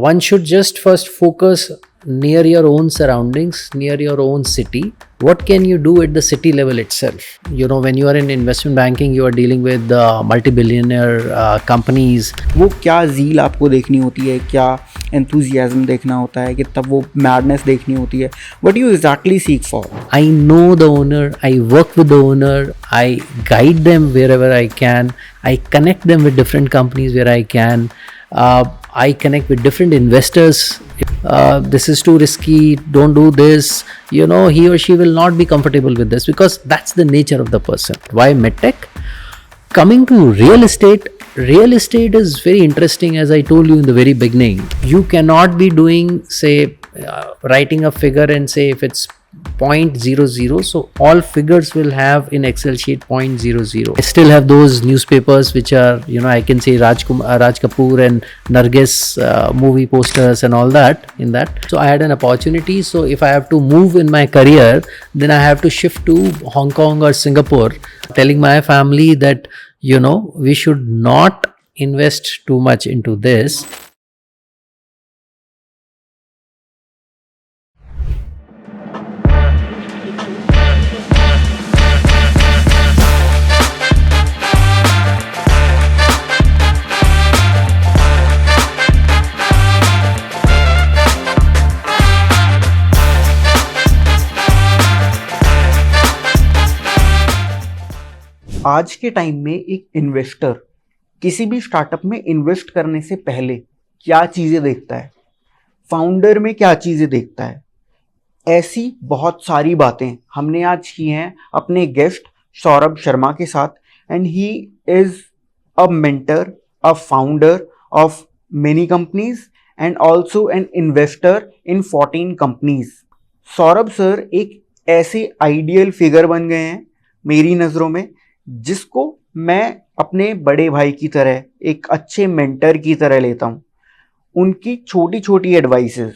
one should just first focus near your own surroundings, near your own city. What can you do at the city level itself? You know, when you are in investment banking, you are dealing with multi-billionaire companies. वो क्या zeal आपको देखनी होती है, क्या enthusiasm देखना होता है, कि तब वो मैडनेस देखनी होती है. What do you exactly seek for? I know the owner, I work with the owner, I guide them wherever I can, I connect them with different companies where I can, I connect with different investors. This is too risky, don't do this. You know, he or she will not be comfortable with this because that's the nature of the person. Why medtech? Coming to real estate is very interesting. As I told you in the very beginning, you cannot be doing, say, writing a figure and say if it's 0.00, so all figures will have in Excel sheet 0.00. I still have those newspapers which are, you know, I can say Raj Kapoor and Nargis movie posters and all that in that. So I had an opportunity. So if I have to move in my career, then I have to shift to Hong Kong or Singapore, telling my family that, you know, we should not invest too much into this. आज के time में एक investor किसी भी startup में invest करने से पहले क्या चीज़ें देखता है, फाउंडर में क्या चीज़ें देखता है, ऐसी बहुत सारी बातें हमने आज की हैं अपने गेस्ट सौरभ शर्मा के साथ. And he is a mentor, a founder of many companies and also an investor in 14 companies. Saurabh sir एक ऐसे आइडियल फिगर बन गए हैं मेरी नज़रों में, जिसको मैं अपने बड़े भाई की तरह, एक अच्छे मेंटर की तरह लेता हूँ. उनकी छोटी छोटी एडवाइसेस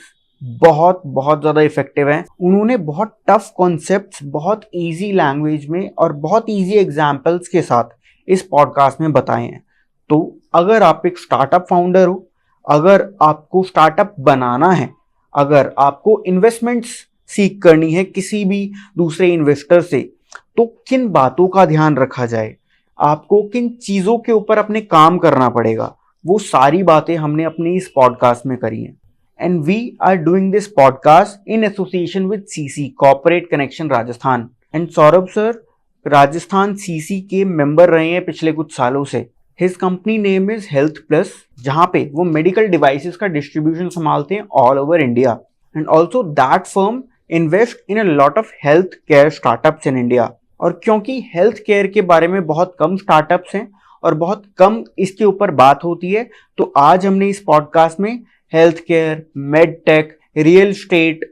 बहुत बहुत ज़्यादा इफेक्टिव हैं. उन्होंने बहुत टफ कॉन्सेप्ट्स बहुत इजी लैंग्वेज में और बहुत इजी एग्जांपल्स के साथ इस पॉडकास्ट में बताए हैं. तो अगर आप एक स्टार्टअप फाउंडर हो, अगर आपको स्टार्टअप बनाना है, अगर आपको इन्वेस्टमेंट्स सीख करनी है किसी भी दूसरे इन्वेस्टर से, तो किन बातों का ध्यान रखा जाए, आपको किन चीज़ों के ऊपर अपने काम करना पड़ेगा, वो सारी बातें हमने अपने इस पॉडकास्ट में करी हैं. And we are doing this podcast in association with CC corporate connection Rajasthan. And Saurabh sir Rajasthan CC के मेंबर रहे हैं पिछले कुछ सालों से. His company name is health plus, जहाँ पे वो मेडिकल डिवाइसेस का डिस्ट्रीब्यूशन संभालते हैं all over India. And also that firm invest in a lot of health care startups in India. और क्योंकि हेल्थ केयर के बारे में बहुत कम स्टार्टअप्स हैं और बहुत कम इसके ऊपर बात होती है, तो आज हमने इस पॉडकास्ट में health care, med tech, real estate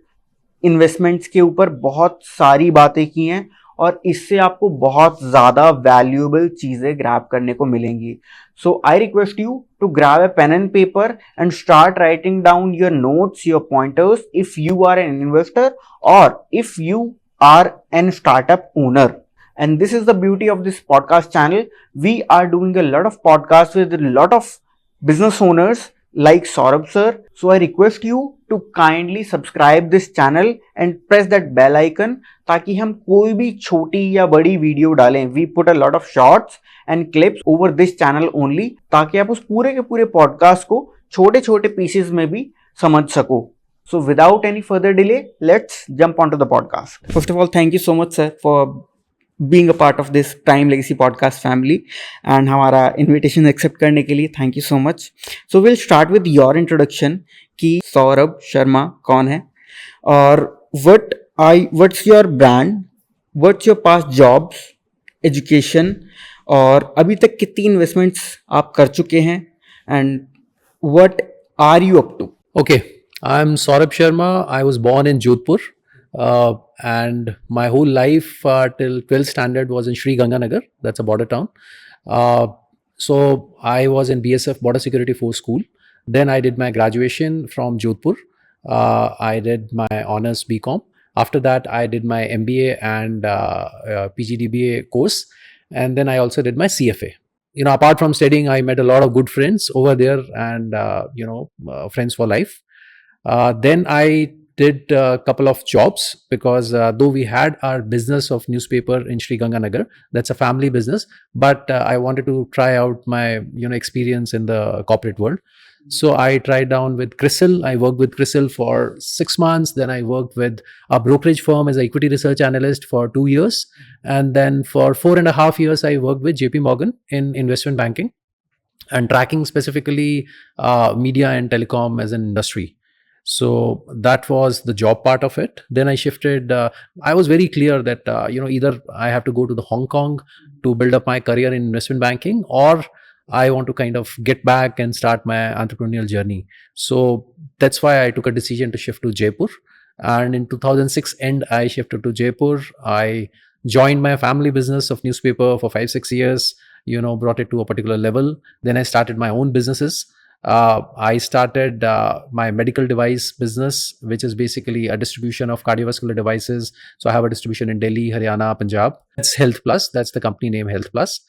investments के ऊपर बहुत सारी बातें की हैं और इससे आपको बहुत ज़्यादा वैल्यूएबल चीज़ें ग्रैब करने को मिलेंगी. So I request you to grab a pen and paper and start writing down your notes, your pointers if you are an investor और if you are an startup owner. And this is the beauty of this podcast channel. We are doing a lot of podcasts with a lot of business owners like Saurabh sir. So I request you to kindly subscribe this channel and press that bell icon ताकि हम कोई भी छोटी या बड़ी video डालें. We put a lot of shots and clips over this channel only ताकि आप उस पूरे के पूरे पॉडकास्ट को छोटे छोटे पीसेस में भी समझ सको. So without any further delay, let's jump onto the podcast. First of all, thank you so much sir for being a part of this Prime Legacy podcast family and हमारा invitation accept करने के लिए thank you so much. So we'll start with your introduction कि सौरभ शर्मा कौन है और what's your brand, what's your past jobs, education और अभी तक कितनी investments आप कर चुके हैं and what are you up to? Okay. I'm Saurabh Sharma. I was born in Jodhpur and my whole life till 12th standard was in Sri Ganganagar. That's a border town. So I was in BSF Border Security Force School. Then I did my graduation from Jodhpur. I did my honors BCom. After that, I did my MBA and PGDBA course. And then I also did my CFA. apart from studying, I met a lot of good friends over there, and friends for life. Then I did a couple of jobs, because though we had our business of newspaper in Sri Ganganagar, that's a family business, but I wanted to try out my experience in the corporate world. So I tried down with CRISIL. I worked with CRISIL for 6 months. Then I worked with a brokerage firm as an equity research analyst for 2 years. And then for 4.5 years, I worked with JP Morgan in investment banking and tracking specifically media and telecom as an industry. So that was the job part of it. Then I shifted. I was very clear that either I have to go to the Hong Kong to build up my career in investment banking, or I want to kind of get back and start my entrepreneurial journey. So that's why I took a decision to shift to Jaipur. And in 2006 end, I shifted to Jaipur. I joined my family business of newspaper for 5-6 years. Brought it to a particular level. Then I started my own businesses. I started my medical device business, which is basically a distribution of cardiovascular devices. So I have a distribution in Delhi, Haryana, Punjab. That's Health Plus. That's the company name, Health Plus.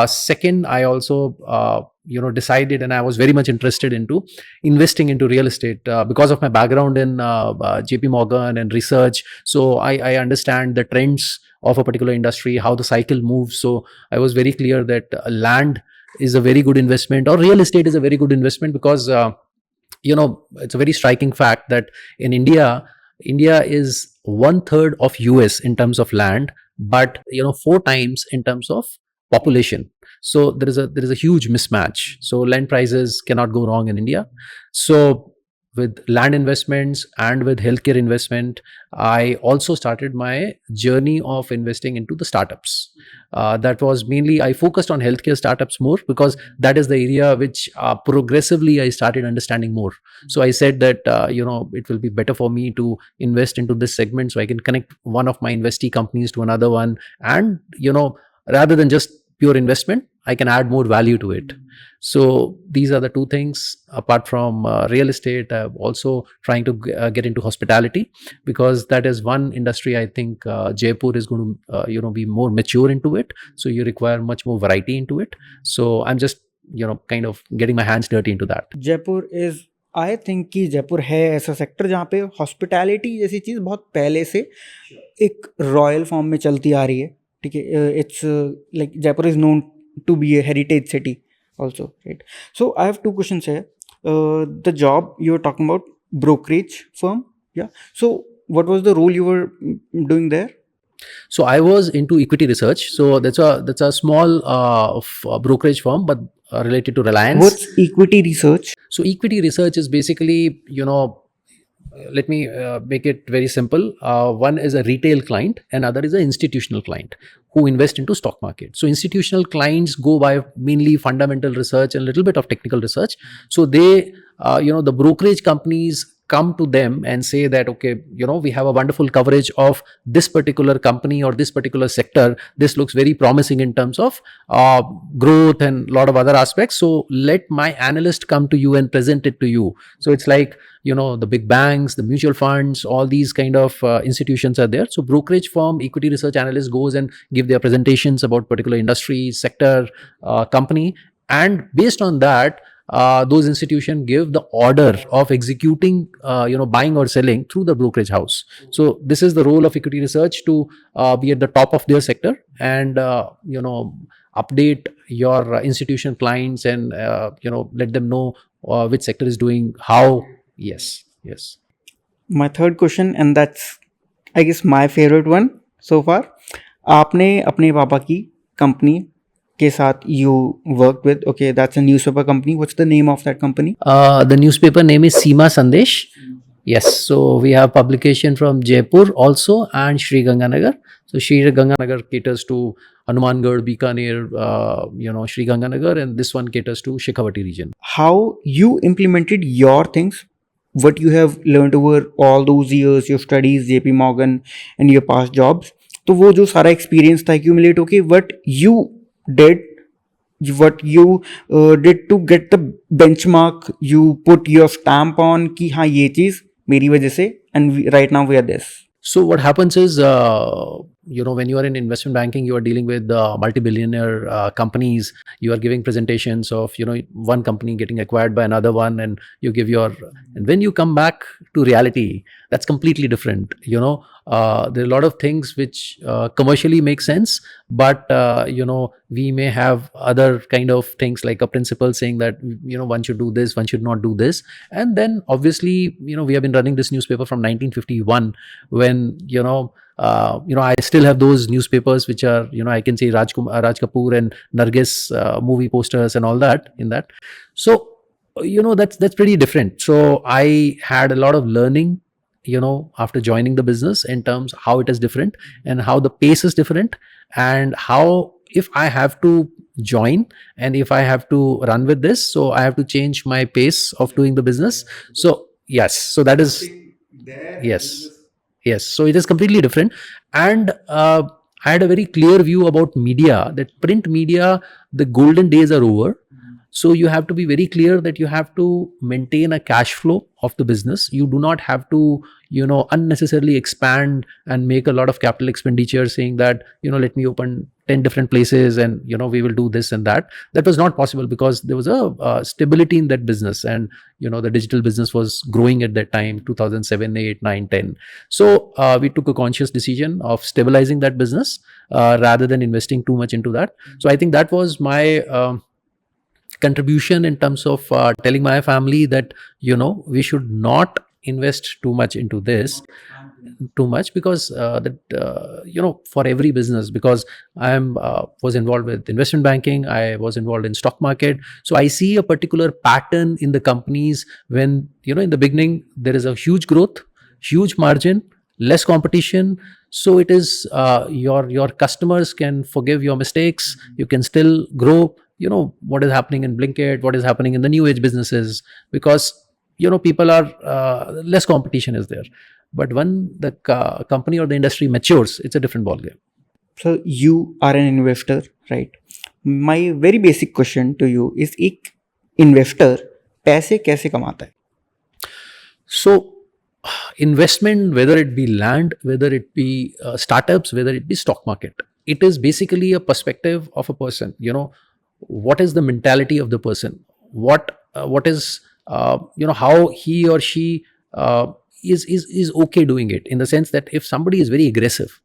Second, I also decided, and I was very much interested into investing into real estate because of my background in JP Morgan and research. So I understand the trends of a particular industry, how the cycle moves. So I was very clear that land is a very good investment, or real estate is a very good investment, because it's a very striking fact that in India is 1/3 of US in terms of land, but 4 times in terms of population. So there is a huge mismatch. So land prices cannot go wrong in India. So with land investments and with healthcare investment, I also started my journey of investing into the startups. That was mainly, I focused on healthcare startups more, because that is the area which progressively I started understanding more. So I said that it will be better for me to invest into this segment, so I can connect one of my investee companies to another one, and rather than just pure investment, I can add more value to it. So these are the two things. Apart from real estate, I'm also trying to get into hospitality, because that is one industry I think Jaipur is going to be more mature into it. So you require much more variety into it. So I'm just kind of getting my hands dirty into that. Jaipur is I think कि जयपुर है ऐसा sector जहाँ पे hospitality जैसी चीज़ बहुत पहले से एक रॉयल फॉर्म में चलती आ रही है. ठीक है, it's like Jaipur is known to be a heritage city also, right? So I have two questions here. The job you were talking about, brokerage firm, yeah. So what was the role you were doing there? So I was into equity research. So that's a small brokerage firm, but related to Reliance. What's equity research? So equity research is basically, let me make it very simple. One is a retail client, and other is an institutional client who invest into stock market. So institutional clients go by mainly fundamental research and a little bit of technical research. So they, the brokerage companies come to them and say that, okay, we have a wonderful coverage of this particular company or this particular sector. This looks very promising in terms of growth and a lot of other aspects. So let my analyst come to you and present it to you. So it's like, the big banks, the mutual funds, all these kind of institutions are there. So brokerage firm, equity research analyst goes and give their presentations about particular industry, sector, company. And based on that, those institutions give the order of executing, buying or selling through the brokerage house. So this is the role of equity research, to be at the top of their sector and, update your institutional clients and, let them know which sector is doing how. Yes. My third question, and that's, I guess, my favorite one so far. आपने अपने पापा की company के साथ you worked with, okay, that's a newspaper company. What's the name of that company? The newspaper name is Seema Sandesh. Yes, so we have publication from Jaipur also and Sri Ganganagar. So Sri Ganganagar caters to Hanumangarh, Bikaner, Sri Ganganagar, and this one caters to Shekhawati region. How you implemented your things, what you have learned over all those years, your studies, JP Morgan and your past jobs. तो वो जो सारा experience था accumulate होके what you did to get the benchmark, you put your stamp on कि हाँ ये चीज़ मेरी वजह से, and right now we are this. So what happens is, when you are in investment banking, you are dealing with multi-billionaire companies. You are giving presentations of one company getting acquired by another one, and you give your. And when you come back to reality, that's completely different. There are a lot of things which commercially make sense, but we may have other kind of things like a principle saying that one should do this, one should not do this. And then obviously we have been running this newspaper from 1951, when I still have those newspapers which are I can say Raj Kapoor and Nargis movie posters and all that in that. So that's pretty different. So I had a lot of learning after joining the business, in terms how it is different and how the pace is different, and how if I have to join and if I have to run with this, so I have to change my pace of doing the business. So yes, so that is, yes, yes, so it is completely different. And I had a very clear view about media, that print media, the golden days are over. So you have to be very clear that you have to maintain a cash flow of the business. You do not have to unnecessarily expand and make a lot of capital expenditure, saying that let me open 10 different places and we will do this and that. That was not possible, because there was a stability in that business, and the digital business was growing at that time, 2007, 8, 9, 10. So we took a conscious decision of stabilizing that business rather than investing too much into that. So I think that was my contribution in terms of telling my family that we should not invest too much into this, too much, because for every business, because I was involved with investment banking, I was involved in stock market. So I see a particular pattern in the companies when in the beginning there is a huge growth, huge margin, less competition. So it is your customers can forgive your mistakes, you can still grow. What is happening in Blinkit, what is happening in the new age businesses, because people are less competition is there. But when the company or the industry matures, it's a different ballgame. So you are an investor, right? My very basic question to you is, एक investor पैसे कैसे कमाता है? So investment, whether it be land, whether it be startups, whether it be stock market, it is basically a perspective of a person. What is the mentality of the person? What is how he or she is okay doing it, in the sense that if somebody is very aggressive,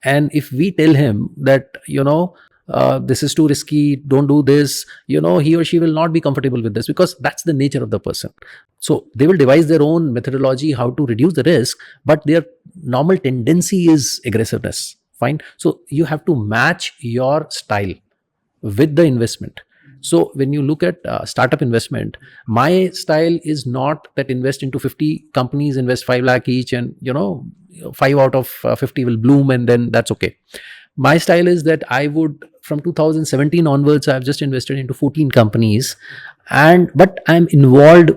and if we tell him that this is too risky, don't do this, he or she will not be comfortable with this, because that's the nature of the person. So they will devise their own methodology how to reduce the risk, but their normal tendency is aggressiveness. Fine. So you have to match your style with the investment. So when you look at startup investment, my style is not that invest into 50 companies, invest 5 lakh each, and 5 out of 50 will bloom, and then that's okay. My style is that I would, from 2017 onwards, I've just invested into 14 companies, but I'm involved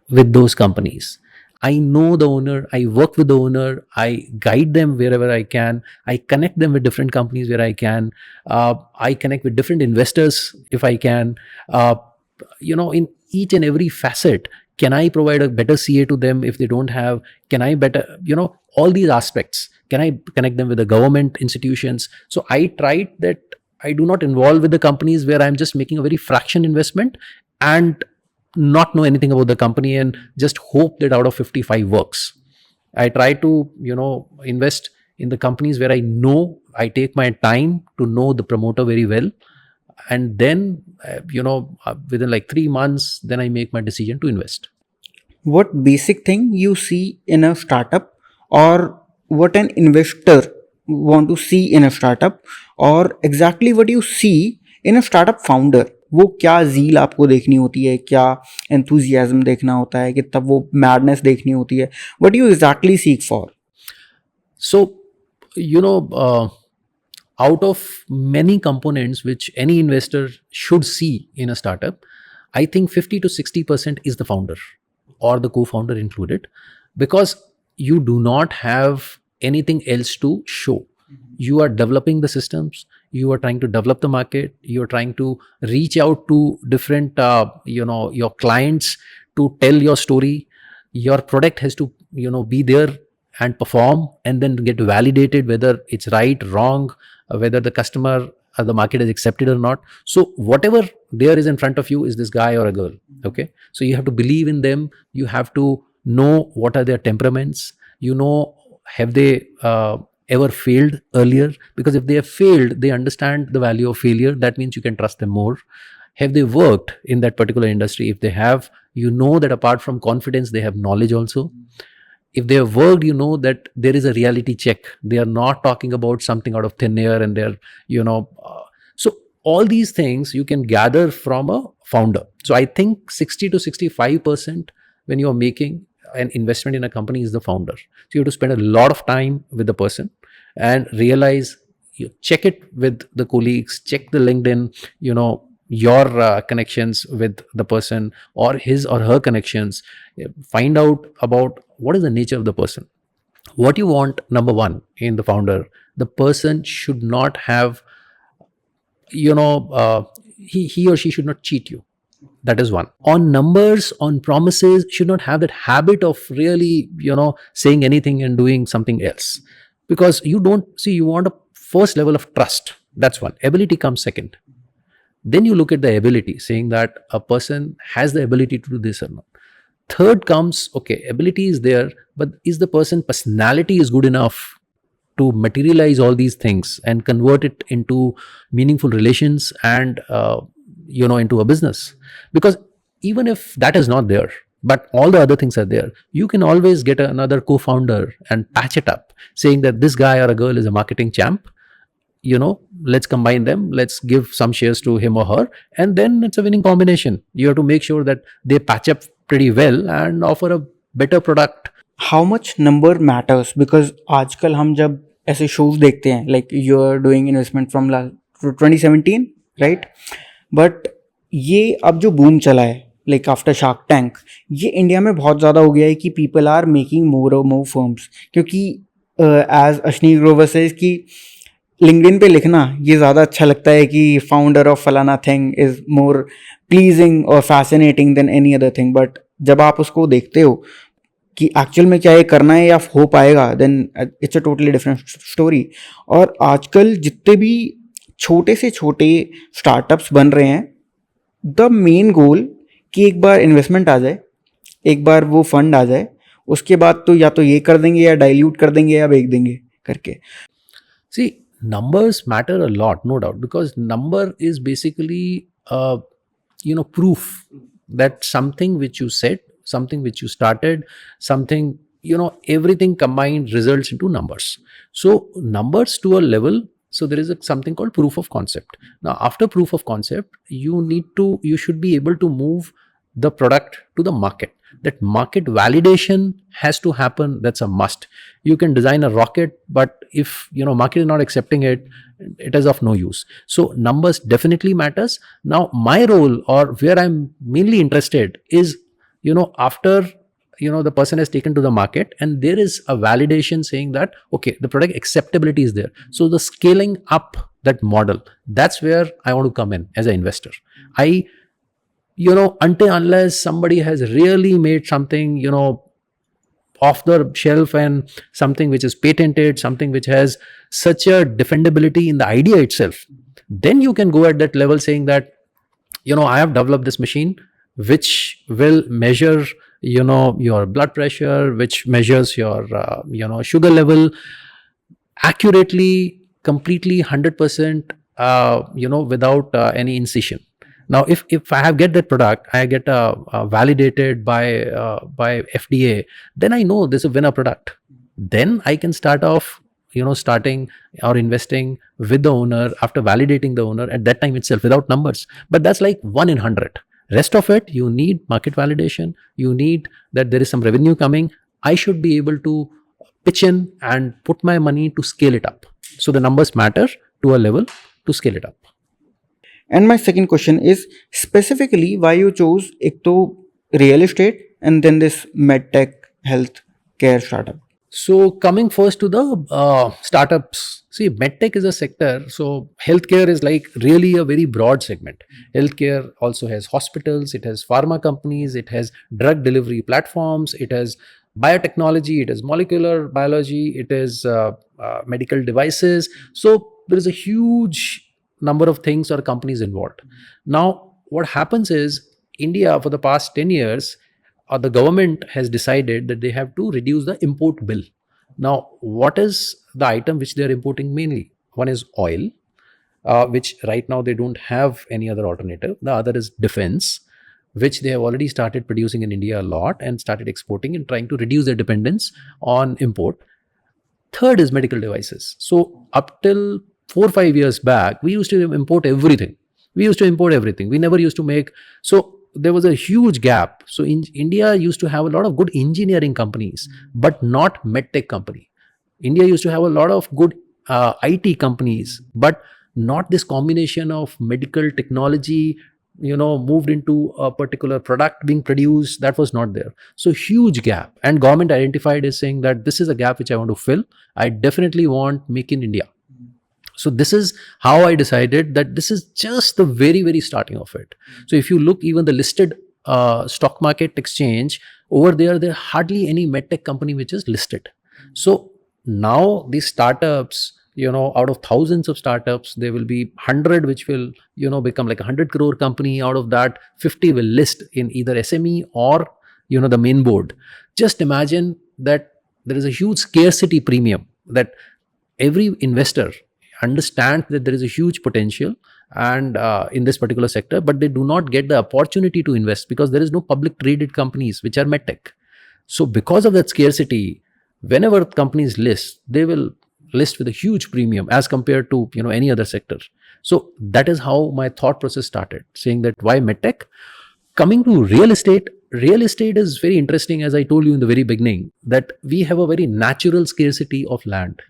with those companies. I know the owner, I work with the owner, I guide them wherever I can, I connect them with different companies where I can, I connect with different investors if I can. In each and every facet, can I provide a better CA to them if they don't have? Can I better, all these aspects, can I connect them with the government institutions? So I tried that I do not involve with the companies where I'm just making a very fraction investment and not know anything about the company and just hope that out of 55 works. I try to invest in the companies where I know, I take my time to know the promoter very well, and then within like 3 months, then I make my decision to invest. What basic thing you see in a startup, or what an investor want to see in a startup, or exactly what you see in a startup founder? वो क्या झील आपको देखनी होती है, क्या enthusiasm देखना होता है, कि तब वो मैडनेस देखनी होती है? What you exactly seek for? So out of many components which any investor should see in a startup, I think 50 to 60% is the founder or the co-founder included, because you do not have anything else to show. You are developing the systems, you are trying to develop the market, you are trying to reach out to different your clients to tell your story. Your product has to be there and perform and then get validated whether it's right, wrong, whether the customer or the market is accepted or not. So whatever there is in front of you is this guy or a girl. Okay. So you have to believe in them. You have to know what are their temperaments. You know, have they ever failed earlier? Because if they have failed, they understand the value of failure. That means you can trust them more. Have they worked in that particular industry? If they have, you know that apart from confidence, they have knowledge also. If they have worked, you know that there is a reality check. They are not talking about something out of thin air and they're, so all these things you can gather from a founder. So I think 60 to 65% when you are making an investment in a company is the founder. So you have to spend a lot of time with the person and realize, you check it with the colleagues, check the LinkedIn, your connections with the person or his or her connections. Find out about what is the nature of the person. What you want, number one, in the founder, the person should not have, he or she should not cheat you. That is one. On numbers, on promises, should not have that habit of really, saying anything and doing something else. Because you want a first level of trust. That's one. Ability comes second. Then you look at the ability, saying that a person has the ability to do this or not. Third comes, okay, ability is there, but is the person personality is good enough to materialize all these things and convert it into meaningful relations and, into a business? Because even if that is not there, but all the other things are there, you can always get another co-founder and patch it up, saying that this guy or a girl is a marketing champ. Let's combine them, let's give some shares to him or her, and then it's a winning combination. You have to make sure that they patch up pretty well and offer a better product. How much number matters? Because आजकल हम जब ऐसे shows देखते हैं, like you are doing investment from 2017, right? But ये अब जो boom चला है, like after Shark Tank, ये इंडिया में बहुत ज़्यादा हो गया है कि people are making more and more firms. क्योंकि as Ashni Grover says कि लिंक्डइन पे लिखना ये ज़्यादा अच्छा लगता है कि फाउंडर ऑफ फलाना थिंग इज़ मोर प्लीजिंग और fascinating than any other thing. But जब आप उसको देखते हो कि एक्चुअल में क्या ये करना है या हो पाएगा, then it's a totally different story. और आजकल जितने भी छोटे से छोटे स्टार्टअप्स बन रहे हैं, द मेन गोल कि एक बार इन्वेस्टमेंट आ जाए, एक बार वो फंड आ जाए, उसके बाद तो या तो ये कर देंगे या डाइल्यूट कर देंगे या बेच देंगे करके. See, numbers matter a lot, no doubt, because number is basically, proof that something which you said, something which you started, something, everything combined results into numbers. So numbers to a level. So there is something called proof of concept. Now, after proof of concept, you should be able to move the product to the market. That market validation has to happen. That's a must. You can design a rocket, but if market is not accepting it, it is of no use. So numbers definitely matters. Now my role, or where I'm mainly interested, is after the person has taken to the market and there is a validation saying that okay, the product acceptability is there. So the scaling up that model, that's where I want to come in as an investor. Until unless somebody has really made something, off the shelf and something which is patented, something which has such a defendability in the idea itself, then you can go at that level saying that, I have developed this machine which will measure, your blood pressure, which measures your, sugar level accurately, completely 100%, without any incision. Now, if I have get that product, I get validated by FDA, then I know this is a winner product. Then I can start off, starting or investing with the owner after validating the owner at that time itself without numbers. But that's like 1 in 100. Rest of it, you need market validation. You need that there is some revenue coming. I should be able to pitch in and put my money to scale it up. So the numbers matter to a level to scale it up. And my second question is specifically why you chose ek to real estate and then this medtech health care startup. So coming first to the startups, see, medtech is a sector. So healthcare is like really a very broad segment. Healthcare also has hospitals, it has pharma companies, it has drug delivery platforms, it has biotechnology, it is molecular biology, it is medical devices. So there is a huge number of things or companies involved. Now, what happens is India for the past 10 years, the government has decided that they have to reduce the import bill. Now, what is the item which they are importing mainly? One is oil, which right now they don't have any other alternative. The other is defense, which they have already started producing in India a lot and started exporting and trying to reduce their dependence on import. Third is medical devices. So up till 4 or 5 years back, we used to import everything. We never used to make. So there was a huge gap. So in India used to have a lot of good engineering companies, but not medtech company. India used to have a lot of good IT companies, but not this combination of medical technology, moved into a particular product being produced. That was not there. So huge gap. And government identified as saying that this is a gap which I want to fill. I definitely want Make in India. So this is how I decided that this is just the very, very starting of it. So if you look even the listed stock market exchange over there hardly any medtech company which is listed. So now these startups, out of thousands of startups, there will be 100 which will, become like 100 crore company. Out of that, 50 will list in either SME or, the main board. Just imagine that there is a huge scarcity premium, that every investor understands that there is a huge potential and in this particular sector, but they do not get the opportunity to invest because there is no public traded companies which are medtech. So because of that scarcity, whenever companies list, they will list with a huge premium as compared to any other sector. So that is how my thought process started, saying that why medtech. Coming to real estate is very interesting. As I told you in the very beginning, that we have a very natural scarcity of land.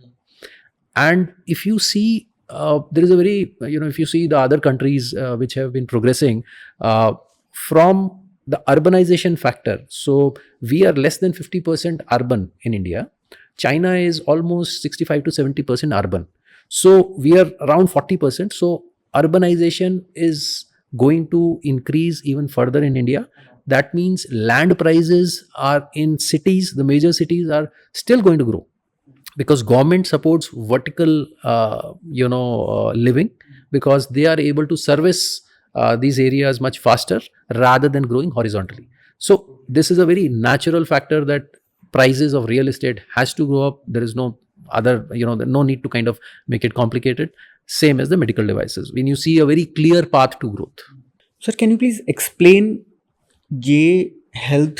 And if you see, there is a very, if you see the other countries which have been progressing from the urbanization factor. So we are less than 50% urban in India. China is almost 65 to 70% urban. So we are around 40%. So urbanization is going to increase even further in India. That means land prices are in cities, the major cities are still going to grow, because government supports vertical living, because they are able to service these areas much faster rather than growing horizontally. So this is a very natural factor that prices of real estate has to go up. There is no other, no need to kind of make it complicated. Same as the medical devices, when you see a very clear path to growth. Sir, can you please explain ये health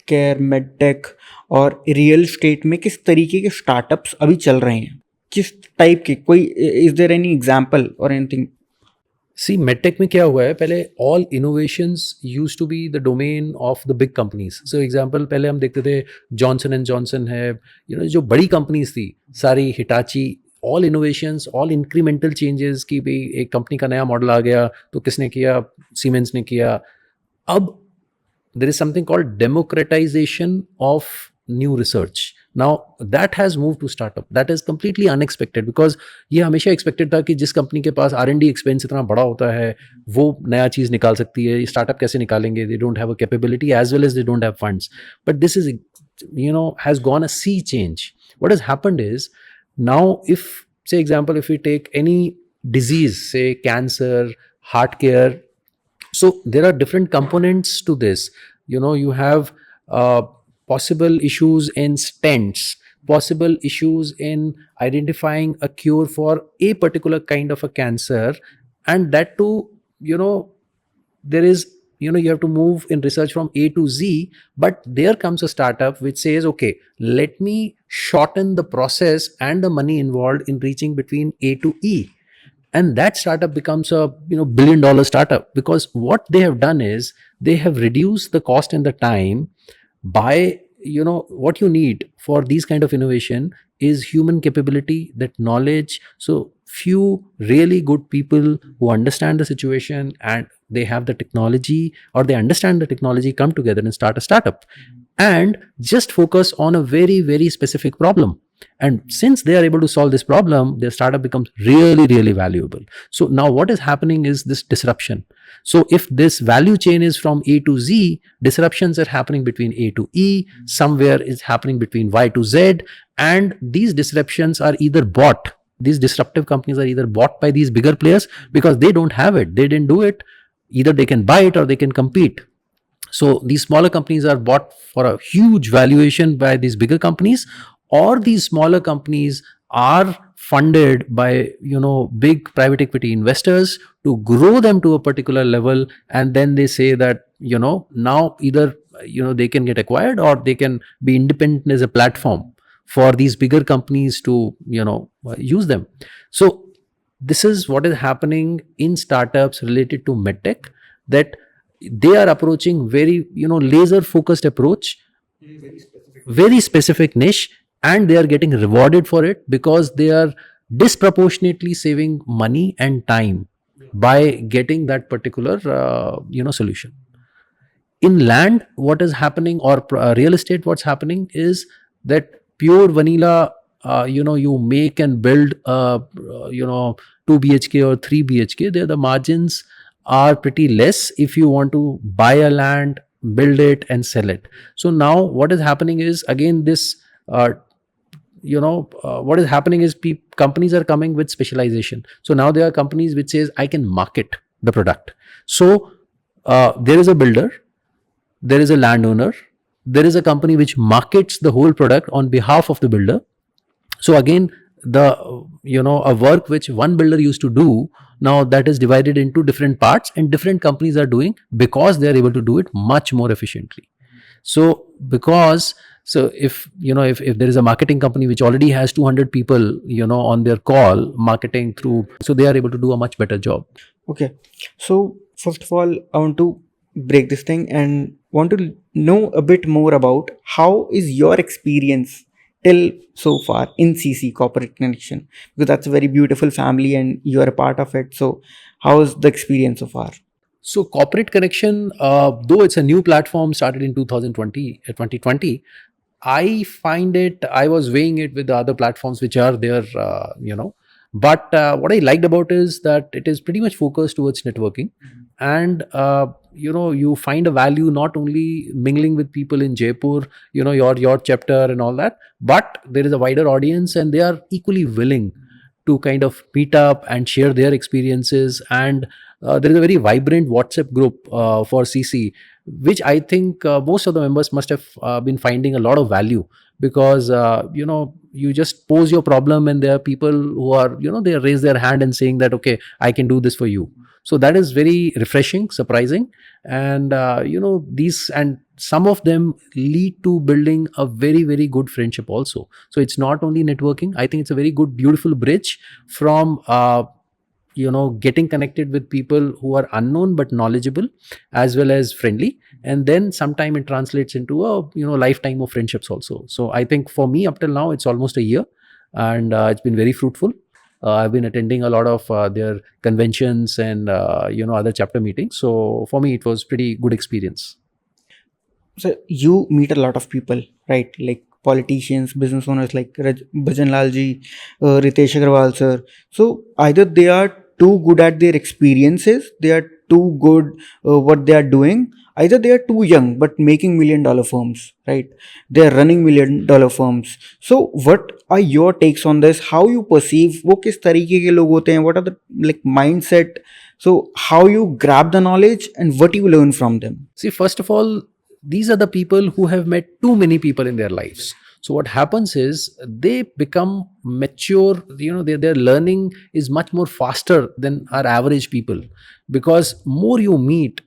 care, medtech और real estate में किस तरीके के startups अभी चल रहे हैं, किस टाइप के, कोई इज देयर एनी एग्जांपल और एनीथिंग? सी medtech में क्या हुआ है, पहले all innovations used to be the domain of the big companies. So example पहले हम देखते थे जॉनसन एंड जॉनसन है, जो बड़ी कंपनीज थी सारी, Hitachi, all innovations, all incremental changes की भी, एक कंपनी का नया मॉडल आ गया तो किसने किया, सीमेंस ने किया. अब there is something called democratization of new research. Now that has moved to startup. That is completely unexpected, because ये हमेशा expected था कि जिस कंपनी के पास R&D expense इतना बड़ा होता है वो नया चीज़ निकाल सकती है. स्टार्टअप कैसे निकालेंगे? They don't have a capability as well as they don't have funds. But this is, has gone a sea change. What has happened is, now if, say example, if we take any disease, say cancer, heart care, so there are different components to this. You have possible issues in stents, possible issues in identifying a cure for a particular kind of a cancer, and that too, there is, you have to move in research from A to Z. But there comes a startup which says, okay, let me shorten the process and the money involved in reaching between A to E. And that startup becomes a $1 billion startup, because what they have done is they have reduced the cost and the time by, what you need for these kind of innovation is human capability, that knowledge. So few really good people who understand the situation and they have the technology, or they understand the technology, come together and start a startup and just focus on a very, very specific problem. And since they are able to solve this problem, their startup becomes really, really valuable. So now what is happening is this disruption. So if this value chain is from A to Z, disruptions are happening between A to E, somewhere is happening between Y to Z, and these disruptions are either bought. These disruptive companies are either bought by these bigger players because they don't have it, they didn't do it. Either they can buy it or they can compete. So these smaller companies are bought for a huge valuation by these bigger companies, or these smaller companies are funded by big private equity investors to grow them to a particular level, and then they say that now either they can get acquired or they can be independent as a platform for these bigger companies to use them. So this is what is happening in startups related to medtech, that they are approaching very laser focused approach, very specific niche, and they are getting rewarded for it because they are disproportionately saving money and time by getting that particular solution. In land, what is happening, or real estate, what's happening is that pure vanilla, you make and build 2 bhk or 3 bhk, there the margins are pretty less if you want to buy a land, build it and sell it. So now what is happening is, again, this what is happening is companies are coming with specialization. So now there are companies which says I can market the product. So there is a builder, there is a landowner, there is a company which markets the whole product on behalf of the builder. So again, the a work which one builder used to do, now that is divided into different parts, and different companies are doing because they are able to do it much more efficiently. So if there is a marketing company which already has 200 people on their call marketing through, so they are able to do a much better job. Okay, so first of all, I want to break this thing and want to know a bit more about how is your experience till so far in CC, Corporate Connection, because that's a very beautiful family and you are a part of it. So how is the experience so far? So Corporate Connection, though it's a new platform started in 2020, I find it, I was weighing it with the other platforms which are there, but what I liked about is that it is pretty much focused towards networking. And you find a value not only mingling with people in Jaipur, your chapter and all that, but there is a wider audience and they are equally willing to kind of meet up and share their experiences. And there is a very vibrant WhatsApp group for CC, which I think most of the members must have been finding a lot of value, because you just pose your problem and there are people who are they raise their hand and saying that, okay, I can do this for you. So that is very refreshing, surprising. And these, and some of them lead to building a very, very good friendship also. So it's not only networking, I think it's a very good, beautiful bridge from getting connected with people who are unknown but knowledgeable as well as friendly, and then sometime it translates into a lifetime of friendships also. So I think for me, up till now, it's almost a year, and it's been very fruitful. I've been attending a lot of their conventions and other chapter meetings. So for me, it was pretty good experience. So you meet a lot of people, right? Like politicians, business owners like Bhajan Lalji, Ritesh Agarwal sir. So either they are too good at their experiences, they are too good what they are doing, either they are too young but making $1 million firms, right? They are running $1 million firms. So what are your takes on this? How you perceive वो किस तरीके के लोग होते हैं? What are the like mindset? So how you grab the knowledge and what you learn from them? See, first of all, these are the people who have met too many people in their lives. So what happens is they become mature, their learning is much more faster than our average people, because more you meet,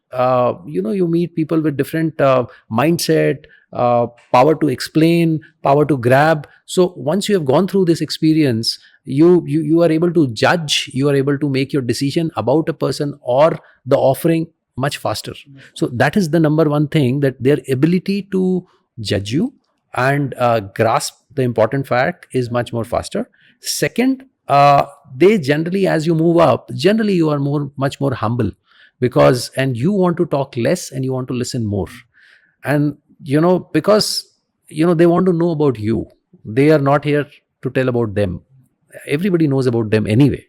you meet people with different mindset, power to explain, power to grab. So once you have gone through this experience, you are able to judge, you are able to make your decision about a person or the offering much faster. So that is the number one thing, that their ability to judge you and grasp the important fact is much more faster. Second, they generally, as you move up, generally you are much more humble, and you want to talk less and you want to listen more. And because they want to know about you. They are not here to tell about them. Everybody knows about them anyway.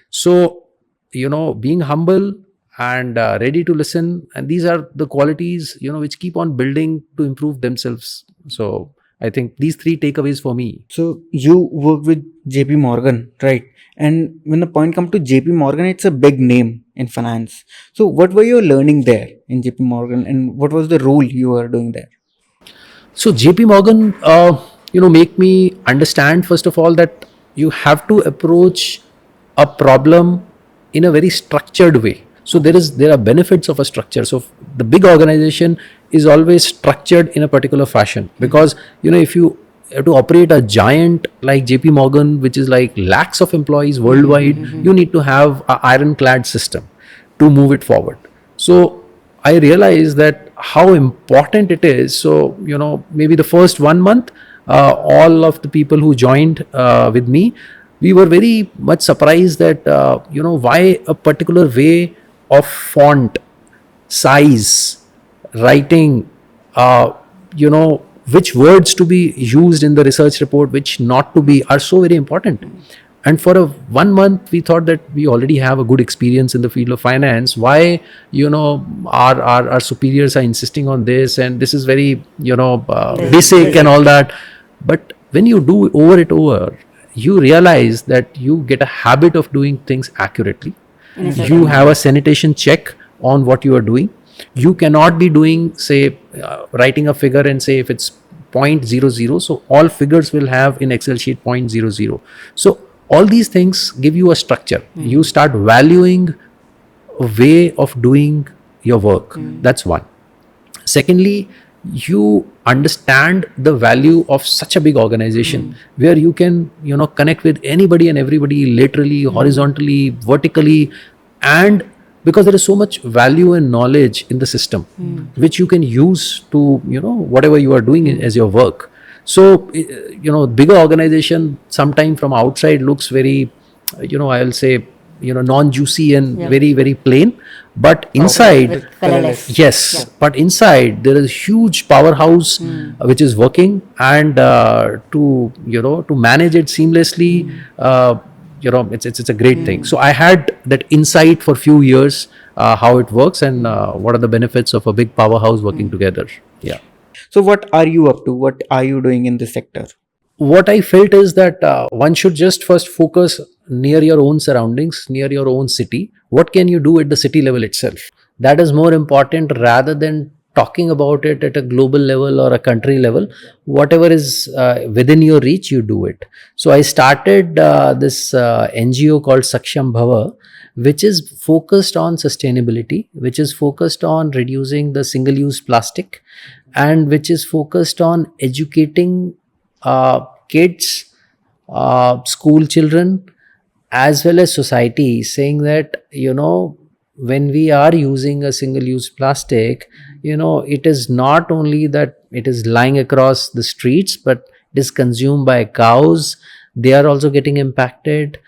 So, being humble and ready to listen, and these are the qualities, which keep on building to improve themselves. So, I think these three takeaways for me. So you work with JP Morgan, right? And when the point comes to JP Morgan, it's a big name in finance. So what were you learning there in JP Morgan, and what was the role you were doing there? So JP Morgan, make me understand first of all that you have to approach a problem in a very structured way. So there are benefits of a structure. So the big organization is always structured in a particular fashion, because if you have to operate a giant like JP Morgan, which is like lakhs of employees worldwide, you need to have an ironclad system to move it forward. So I realized that how important it is. So, maybe the first 1 month, all of the people who joined with me, we were very much surprised that, why a particular way of font, size, writing, which words to be used in the research report, which not to be, are so very important. And for 1 month, we thought that we already have a good experience in the field of finance. Why, our superiors are insisting on this, and this is very, basic and all that. But when you do over, you realize that you get a habit of doing things accurately. You have a sanitation check on what you are doing. You cannot be doing, say, writing a figure and say if it's 0.00. So all figures will have in Excel sheet 0.00. So all these things give you a structure. You start valuing a way of doing your work. That's one. Secondly, you understand the value of such a big organization where you can, connect with anybody and everybody, laterally, horizontally, vertically, and because there is so much value and knowledge in the system, which you can use to, whatever you are doing as your work. So, bigger organization sometimes from outside looks very, I'll say, non-juicy and very, very plain. But inside, yes, but inside there is huge powerhouse which is working, and to manage it seamlessly, it's a great thing. So I had that insight for few years, how it works and what are the benefits of a big powerhouse working together. Yeah. So what are you up to? What are you doing in this sector? What I felt is that one should just first focus near your own surroundings, near your own city. What can you do at the city level itself? That is more important rather than talking about it at a global level or a country level. Whatever is within your reach, you do it. So I started this NGO called Saksham Bhava, which is focused on sustainability, which is focused on reducing the single-use plastic, and which is focused on educating kids, school children, as well as society, saying that, when we are using a single-use plastic, it is not only that it is lying across the streets, but it is consumed by cows. They are also getting impacted.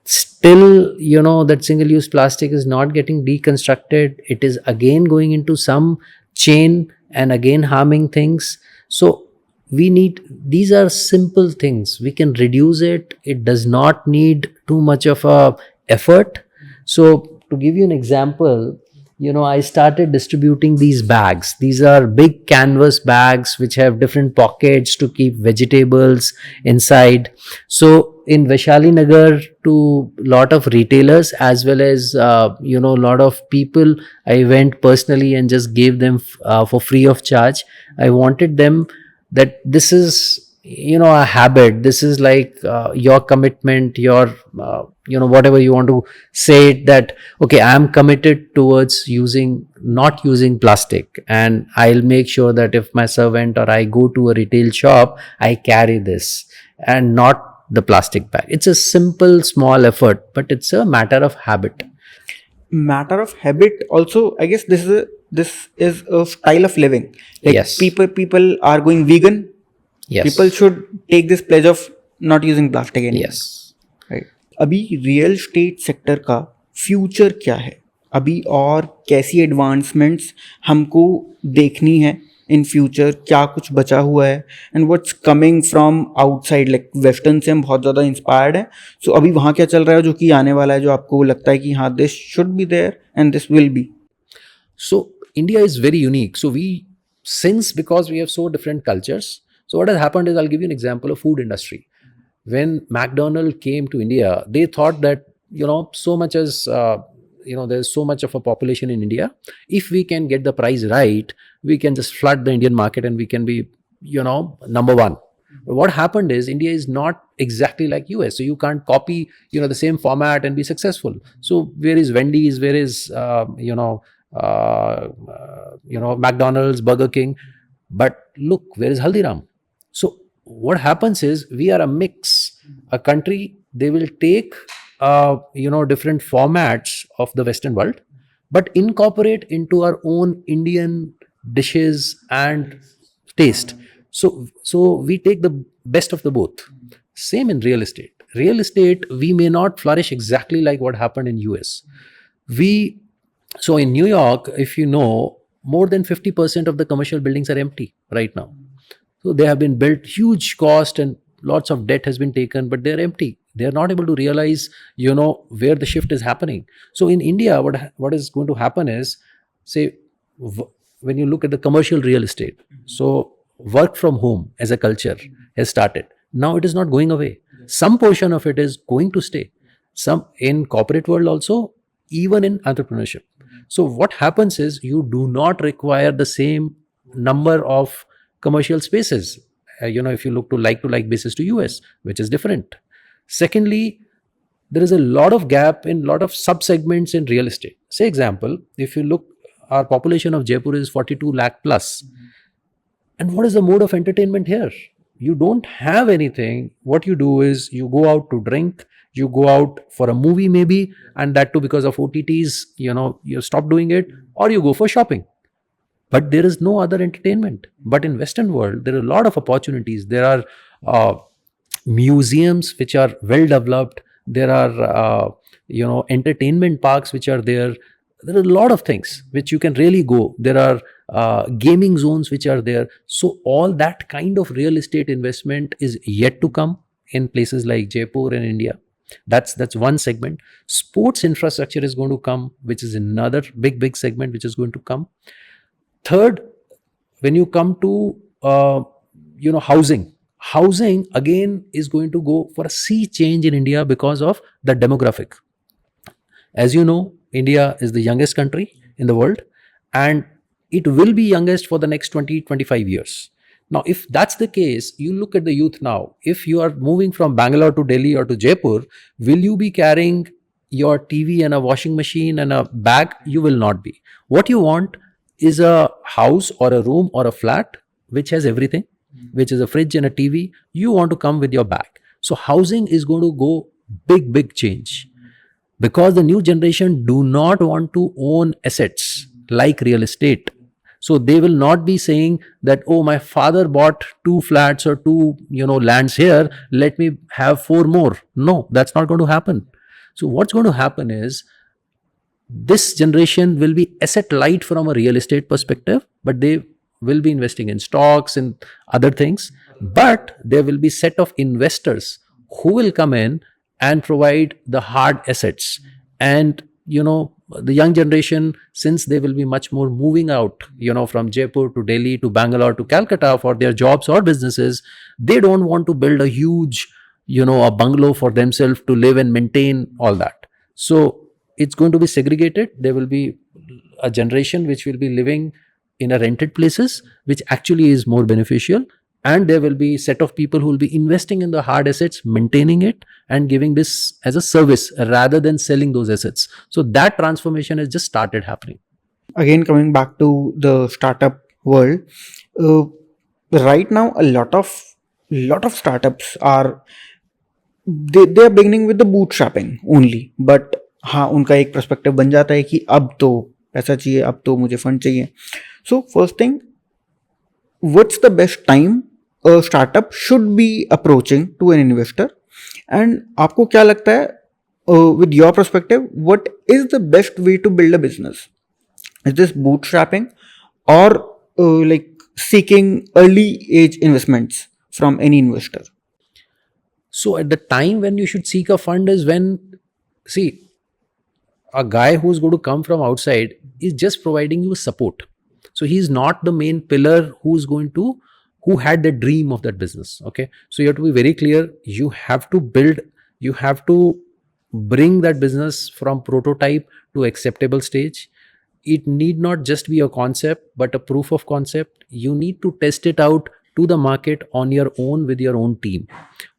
Still, that single-use plastic is not getting deconstructed. It is again going into some chain and again harming things. So these are simple things. We can reduce it. It does not need too much of a effort. So to give you an example, I started distributing these bags. These are big canvas bags which have different pockets to keep vegetables inside. So in Vaishali Nagar, to lot of retailers as well as lot of people, I went personally and just gave them for free of charge. I wanted them that this is a habit. This is like your commitment, your whatever you want to say it, that okay, I am committed towards not using plastic, and I'll make sure that if my servant or I go to a retail shop, I carry this and not the plastic bag. It's a simple small effort, but it's a matter of habit. Also, I guess this is a style of living. Like, Yes. people are going vegan. Yes. People should take this pledge of not using plastic anymore. Yes. Right. अभी real estate sector का future क्या है अभी, और कैसी advancements हमको देखनी है इन फ्यूचर, क्या कुछ बचा हुआ है, and what's coming from outside, like western से हम बहुत ज़्यादा इंस्पायर्ड हैं, सो अभी वहाँ क्या चल रहा है जो कि आने वाला है, जो आपको लगता है कि हाँ this should be there and this will be? So India is very unique. So since because we have so different cultures, so what has happened is I'll give you an example of food industry. When McDonald came to India, they thought that so much as there's so much of a population in India. If we can get the price right, we can just flood the Indian market and we can be number one. But what happened is India is not exactly like US, so you can't copy the same format and be successful. So where is Wendy's? Where is McDonald's, Burger King? But look, where is Haldiram? So what happens is we are a mix, a country. They will take different formats of the Western world, but incorporate into our own Indian dishes and taste. So we take the best of the both. Same in real estate. Real estate, we may not flourish exactly like what happened in US. We So in New York, if you know, more than 50% of the commercial buildings are empty right now. So they have been built, huge cost and lots of debt has been taken, but they're empty. They're not able to realize, where the shift is happening. So in India, what is going to happen is, say, when you look at the commercial real estate, so work from home as a culture has started. Now it is not going away. Some portion of it is going to stay. Some in corporate world also, even in entrepreneurship. So what happens is you do not require the same number of commercial spaces. If you look to like basis to US, which is different. Secondly, there is a lot of gap in lot of sub segments in real estate. Say example, if you look, our population of Jaipur is 42 lakh plus. And what is the mode of entertainment here? You don't have anything. What you do is you go out to drink, you go out for a movie maybe, and that too because of OTTs, you stop doing it, or you go for shopping. But there is no other entertainment. But in Western world, there are a lot of opportunities. There are museums which are well developed. There are entertainment parks which are there. There are a lot of things which you can really go. There are gaming zones which are there. So all that kind of real estate investment is yet to come in places like Jaipur and India. That's one segment. Sports infrastructure is going to come, which is another big segment which is going to come. Third, when you come to housing again is going to go for a sea change in India because of the demographic. As you know, India is the youngest country in the world, and it will be youngest for the next 20-25 years. Now, if that's the case, you look at the youth now. If you are moving from Bangalore to Delhi or to Jaipur, will you be carrying your TV and a washing machine and a bag? You will not be. What you want is a house or a room or a flat which has everything, which is a fridge and a TV. You want to come with your bag. So housing is going to go big change, because the new generation do not want to own assets like real estate. So they will not be saying that, oh, my father bought 2 flats or 2 lands here, let me have 4 more. No, that's not going to happen. So what's going to happen is this generation will be asset light from a real estate perspective, but they will be investing in stocks and other things. But there will be set of investors who will come in and provide the hard assets. And the young generation, since they will be much more moving out from Jaipur to Delhi to Bangalore to Calcutta for their jobs or businesses, they don't want to build a huge a bungalow for themselves to live and maintain all that. So it's going to be segregated. There will be a generation which will be living in a rented places, which actually is more beneficial. And there will be a set of people who will be investing in the hard assets, maintaining it, and giving this as a service rather than selling those assets. So that transformation has just started happening. Again, coming back to the startup world, right now a lot of startups are they are beginning with the bootstrapping only. But हाँ, उनका एक perspective बन जाता है कि अब तो पैसा चाहिए, अब तो मुझे फंड चाहिए. So first thing, what's the best time a startup should be approaching to an investor? And आपको क्या लगता है, with your perspective, what is the best way to build a business? Is this bootstrapping, or like seeking early age investments from any investor? So at the time when you should seek a fund is when, see, a guy who's going to come from outside is just providing you support. So he's not the main pillar who had the dream of that business. Okay. So you have to be very clear. You have to build, you have to bring that business from prototype to acceptable stage. It need not just be a concept, but a proof of concept. You need to test it out to the market on your own with your own team.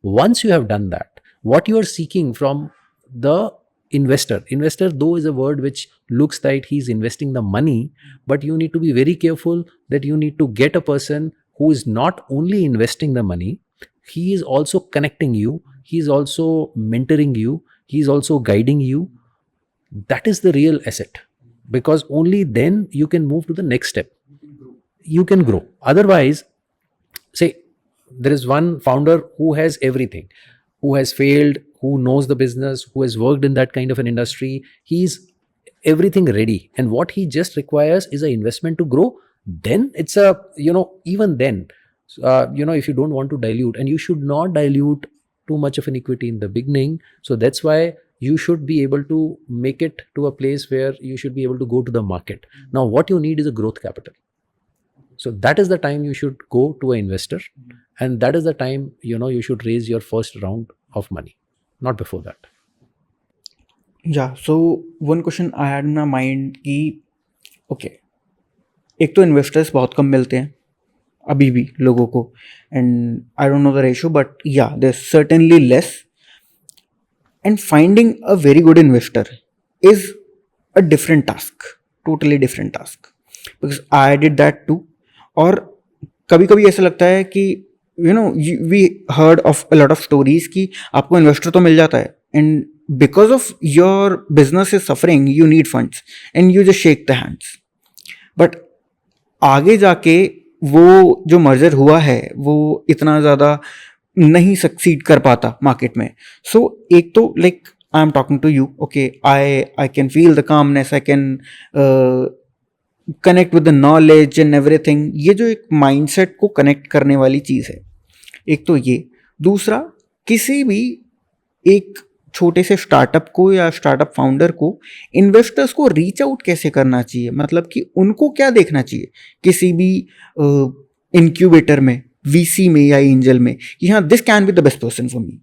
Once you have done that, what you are seeking from the investor though is a word which looks like he's investing the money, but you need to be very careful that you need to get a person who is not only investing the money, he is also connecting you, he is also mentoring you, he is also guiding you. That is the real asset, because only then you can move to the next step. You can grow. Otherwise, say there is one founder who has everything, who has failed, who knows the business, who has worked in that kind of an industry. He's everything ready, and what he just requires is an investment to grow. Then it's a, even then, if you don't want to dilute, and you should not dilute too much of an equity in the beginning. So that's why you should be able to make it to a place where you should be able to go to the market. Now what you need is a growth capital. So that is the time you should go to an investor, and that is the time you should raise your first round of money, not before that. Yeah, so one question I had in my mind कि okay, एक तो investors बहुत कम मिलते हैं अभी भी लोगों को, and I don't know the ratio, but yeah there certainly less, and finding a very good investor is a different task, totally different task, because I did that too. और कभी कभी ऐसा लगता है कि we heard of a lot of stories कि आपको investor तो मिल जाता है, and because of your business is suffering you need funds and you just shake the hands. But आगे जाके वो जो मर्जर हुआ है वो इतना ज़्यादा नहीं सक्सीड कर पाता मार्केट में. सो एक तो like I am talking to you, okay, I can feel the commonness, I can connect with the knowledge and everything. ये जो एक माइंडसेट को कनेक्ट करने वाली चीज़ है, एक तो ये. दूसरा, किसी भी एक छोटे से स्टार्टअप को या स्टार्टअप फाउंडर को इन्वेस्टर्स को रीच आउट कैसे करना चाहिए, मतलब कि उनको क्या देखना चाहिए किसी भी इंक्यूबेटर में, वीसी में या एंजल में, कि हाँ this can be the best person for me.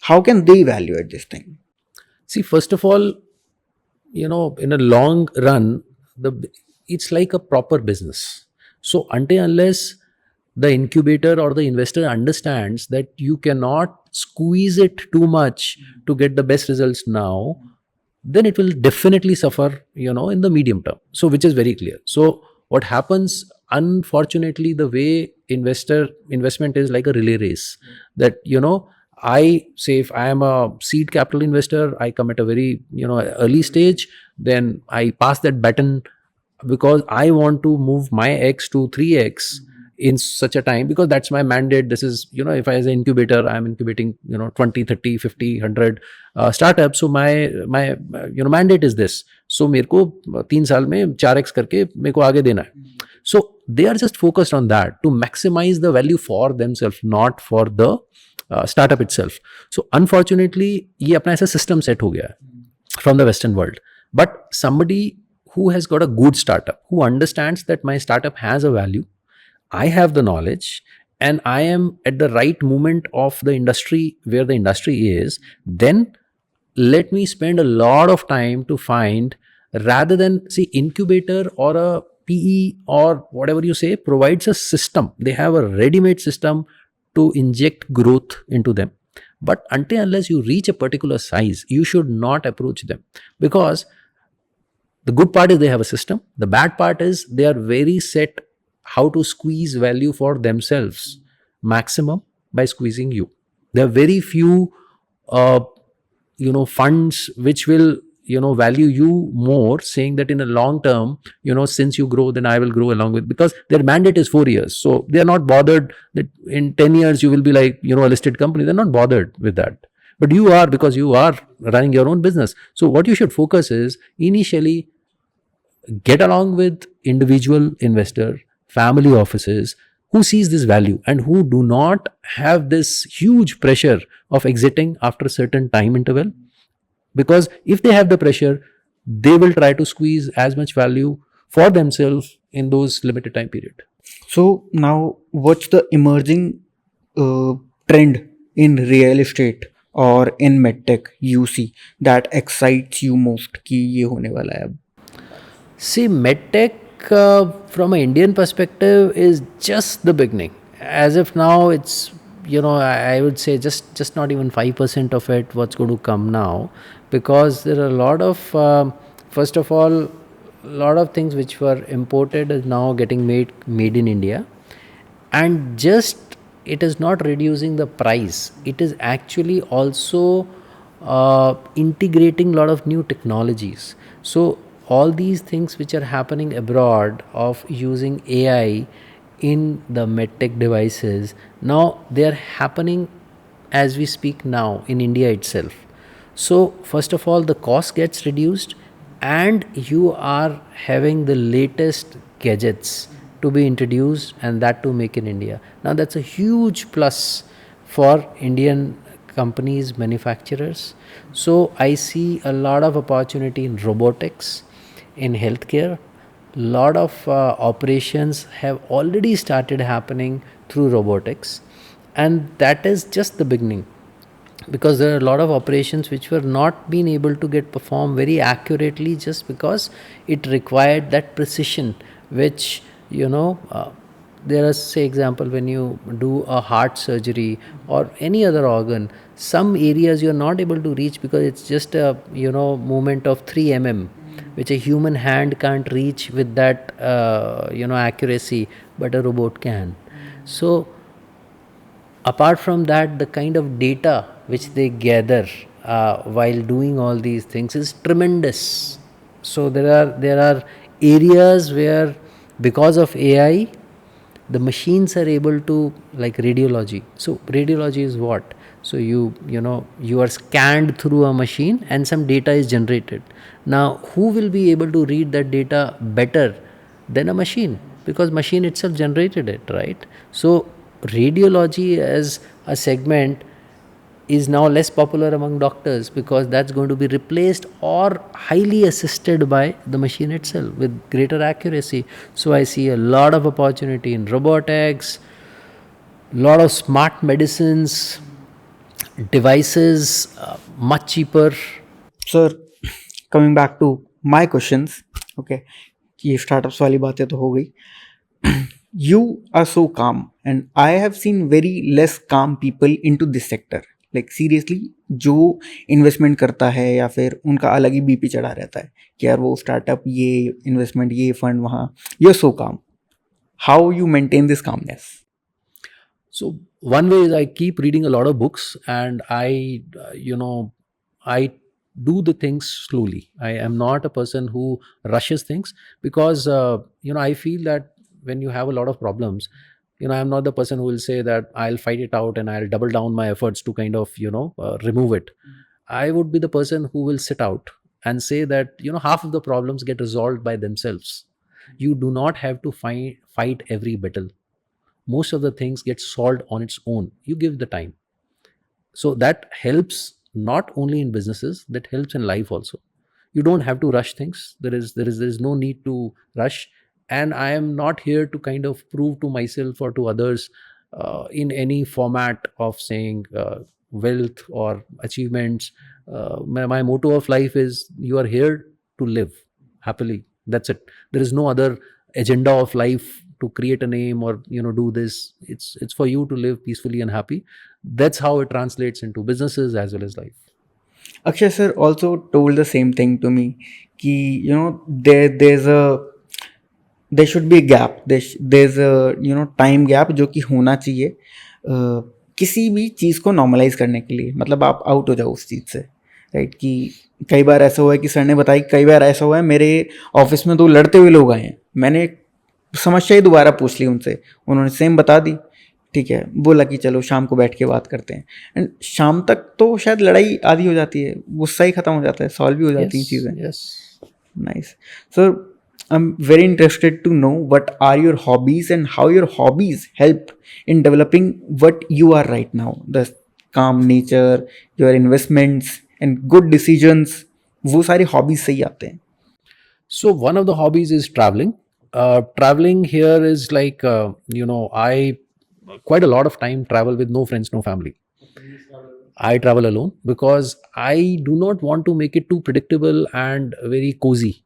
How can they evaluate this thing? See, first of all, in a long run, it's like a proper business. So until unless the incubator or the investor understands that you cannot squeeze it too much to get the best results now, then it will definitely suffer, in the medium term. So which is very clear. So what happens, unfortunately, the way investment is like a relay race, that I say if I am a seed capital investor, I come at a very early stage, then I pass that baton because I want to move my X to 3x in such a time, because that's my mandate. This is, if I as an incubator, I'm incubating 20, 30, 50, 100 startups. So my mandate is this. So मेरे को 3 साल में 4x करके मेरे को आगे देना है. So they are just focused on that to maximize the value for themselves, not for the startup itself. So unfortunately ये अपना ऐसा system set हो गया है from the Western world. But somebody who has got a good startup, who understands that my startup has a value, I have the knowledge, and I am at the right moment of the industry where the industry is, then let me spend a lot of time to find, rather than see incubator or a PE or whatever you say provides a system. They have a ready-made system to inject growth into them. But until unless you reach a particular size, you should not approach them, because the good part is they have a system. The bad part is they are very set how to squeeze value for themselves maximum by squeezing you. There are very few funds which will value you more, saying that in the long term, since you grow, then I will grow along with, because their mandate is 4 years. So they are not bothered that in 10 years you will be like a listed company. They're not bothered with that. But you are, because you are running your own business. So what you should focus is initially get along with individual investor, family offices who sees this value and who do not have this huge pressure of exiting after a certain time interval, because if they have the pressure, they will try to squeeze as much value for themselves in those limited time period. So now, what's the emerging uh, trend in real estate or in medtech you see that excites you most कि ये होने वाला है अब? See, medtech from an Indian perspective is just the beginning. As of now, it's, I would say just not even 5% of it what's going to come now, because there are a lot of first of all, a lot of things which were imported is now getting made in India, and just it is not reducing the price, it is actually also integrating a lot of new technologies. So all these things which are happening abroad of using AI in the medtech devices, now they are happening as we speak now in India itself. So first of all, the cost gets reduced, and you are having the latest gadgets to be introduced, and that to make in India. Now that's a huge plus for Indian companies, manufacturers. So I see a lot of opportunity in robotics, in healthcare. Lot of operations have already started happening through robotics, and that is just the beginning, because there are a lot of operations which were not being able to get performed very accurately just because it required that precision, which there are, say example, when you do a heart surgery or any other organ, some areas you are not able to reach because it's just a movement of 3 mm, which a human hand can't reach with that accuracy, but a robot can. So apart from that, the kind of data which they gather while doing all these things is tremendous. So there are areas where, because of AI, the machines are able to, like radiology. So radiology is what? So you are scanned through a machine and some data is generated. Now who will be able to read that data better than a machine, because machine itself generated it, right? So radiology as a segment is now less popular among doctors, because that's going to be replaced or highly assisted by the machine itself with greater accuracy. So I see a lot of opportunity in robotics, lot of smart medicines, devices, much cheaper. Sir, coming back to my questions, okay, कि ये startups वाली बातें तो हो गई. You are so calm, and I have seen very less calm people into this sector. Like seriously, जो investment करता है या फिर उनका अलग ही बीपी चढ़ा रहता है कि यार वो स्टार्टअप, ये इन्वेस्टमेंट, ये फंड वहाँ. यू आर सो काम. How you maintain this calmness? So one way is I keep reading a lot of books, and I do the things slowly. I am not a person who rushes things, because I feel that when you have a lot of problems, I'm not the person who will say that I'll fight it out and I'll double down my efforts to kind of remove it. I would be the person who will sit out and say that half of the problems get resolved by themselves. You do not have to fight every battle. Most of the things get solved on its own. You give the time. So that helps not only in businesses, that helps in life also. You don't have to rush things. There is no need to rush. And I am not here to kind of prove to myself or to others in any format of saying wealth or achievements. My motto of life is, you are here to live happily. That's it. There is no other agenda of life to create a name or do this. It's for you to live peacefully and happy. That's how it translates into businesses as well as life. Akshay sir also told the same thing to me कि there should be a gap. There's a time gap जो कि होना चाहिए किसी भी चीज़ को normalise करने के लिए. मतलब आप आउट हो जाओ उस चीज़ से, राइट? कि कई बार ऐसा हुआ है कि सर ने बताया कि कई बार ऐसा हुआ है मेरे ऑफिस में 2 लड़ते हुए लोग आए हैं, मैंने समस्या ही दोबारा पूछ ली उनसे, उन्होंने सेम बता दी, ठीक है, बोला कि चलो शाम को बैठ के बात करते हैं. एंड शाम तक तो शायद लड़ाई आधी हो जाती है, गुस्सा ही खत्म हो जाता है, सॉल्व भी हो जाती हैं चीज़ें. Yes. Nice sir. I'm very interested to know what are your hobbies and how your hobbies help in developing what you are right now. The calm nature, your investments and good decisions, वो सारे hobbies से ही आते हैं. So one of the hobbies is traveling. Traveling here is like I quite a lot of time travel with no friends, no family. I travel alone because I do not want to make it too predictable and very cozy.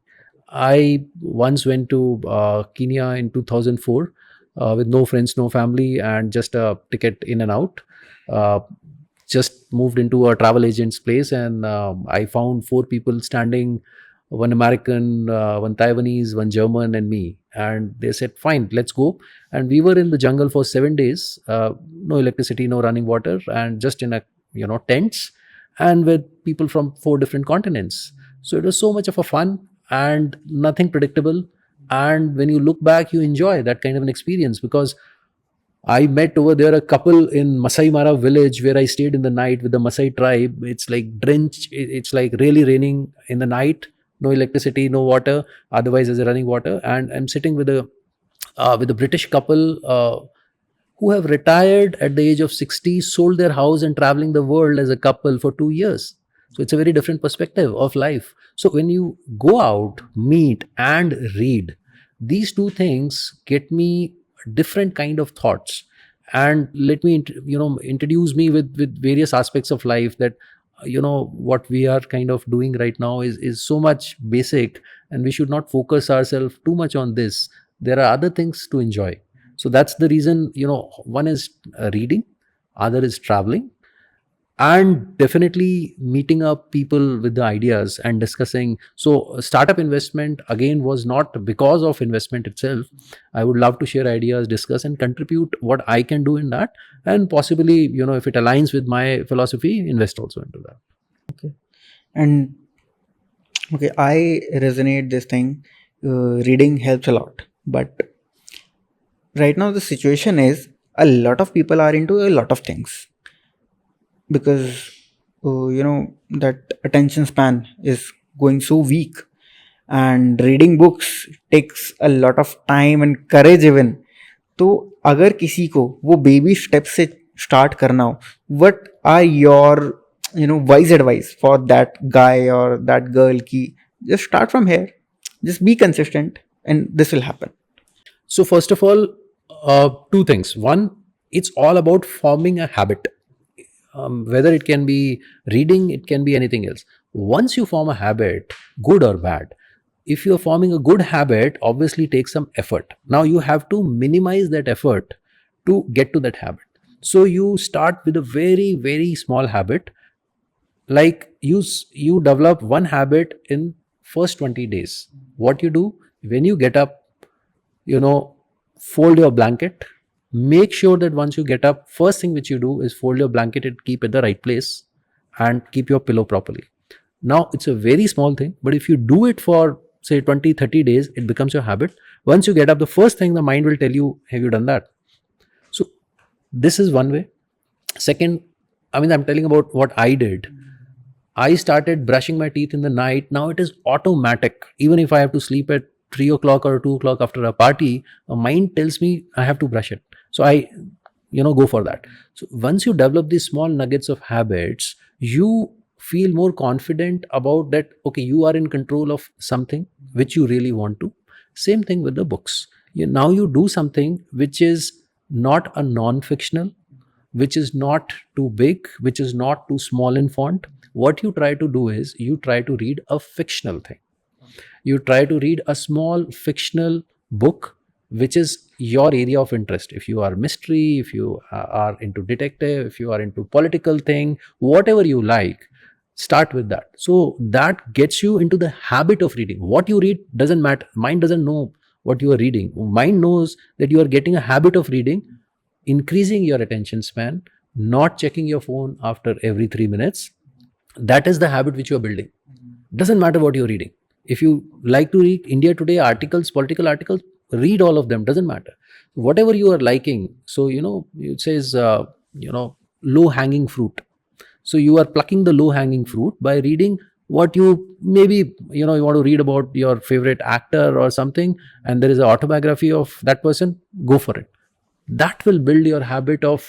I once went to Kenya in 2004 with no friends, no family, and just a ticket in and out. Uh, just moved into a travel agent's place, and I found four people standing, one American, one Taiwanese, one German, and me. And they said, "Fine, let's go." And we were in the jungle for 7 days, no electricity, no running water, and just in a tents, and with people from four different continents. So it was so much of a fun and nothing predictable. And when you look back, you enjoy that kind of an experience because I met over there a couple in Masai Mara village where I stayed in the night with the Masai tribe. It's like drenched, it's like really raining in the night, no electricity, no water, otherwise there's a running water. And I'm sitting with a British couple who have retired at the age of 60, sold their house and traveling the world as a couple for 2 years. So it's a very different perspective of life. So when you go out, meet and read, these two things get me different kind of thoughts and let me introduce me with various aspects of life that what we are kind of doing right now is so much basic, and we should not focus ourselves too much on this. There are other things to enjoy. So that's the reason, one is reading, other is traveling, and definitely meeting up people with the ideas and discussing. So startup investment again was not because of investment itself. I would love to share ideas, discuss and contribute what I can do in that, and possibly, if it aligns with my philosophy, invest also into that. Okay. And okay, I resonate this thing. Reading helps a lot, but right now the situation is a lot of people are into a lot of things because that attention span is going so weak, and reading books takes a lot of time and courage even. तो अगर किसी को वो baby step से start करना हो, what are your wise advice for that guy और that girl की just start from here, just be consistent and this will happen. So first of all, two things. One, it's all about forming a habit. Whether it can be reading, it can be anything else. Once you form a habit, good or bad, if you're forming a good habit, obviously takes some effort. Now you have to minimize that effort to get to that habit. So you start with a very, very small habit. Like you develop one habit in first 20 days. What you do when you get up, fold your blanket. Make sure that once you get up, first thing which you do is fold your blanket and keep it the right place and keep your pillow properly. Now it's a very small thing, but if you do it for say 20-30 days, it becomes your habit. Once you get up, the first thing the mind will tell you, have you done that? So this is one way. Second, I'm telling about what I did. I started brushing my teeth in the night. Now it is automatic. Even if I have to sleep at 3 o'clock or 2 o'clock after a party, my mind tells me I have to brush it. So I, go for that. So once you develop these small nuggets of habits, you feel more confident about that. Okay, you are in control of something which you really want to. Same thing with the books. Now you do something which is not a non-fictional, which is not too big, which is not too small in font. What you try to do is you try to read a fictional thing. You try to read a small fictional book which is your area of interest. If you are mystery, if you are into detective, if you are into political thing, whatever you like, start with that. So that gets you into the habit of reading. What you read doesn't matter. Mind doesn't know what you are reading. Mind knows that you are getting a habit of reading, increasing your attention span, not checking your phone after every 3 minutes. That is the habit which you are building. Doesn't matter what you're reading. If you like to read India Today articles, political articles, read all of them. Doesn't matter. Whatever you are liking. So, it says, low hanging fruit. So you are plucking the low hanging fruit by reading what you maybe, you know, you want to read about your favorite actor or something, and there is an autobiography of that person, go for it. That will build your habit of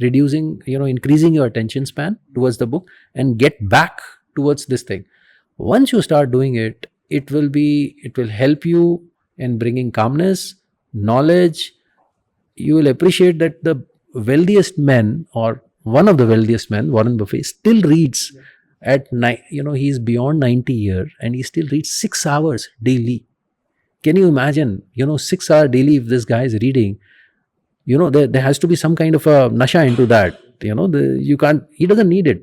reducing, you know, increasing your attention span towards the book and get back towards this thing. Once you start doing it, it will help you in bringing calmness, knowledge. You will appreciate that the wealthiest men, or one of the wealthiest men, Warren Buffett, still reads at night. You know, he's beyond 90 year and he still reads 6 hours daily. Can you imagine, you know, 6 hour daily if this guy is reading? You know, there has to be some kind of a nasha into that. You know, you can't, he doesn't need it.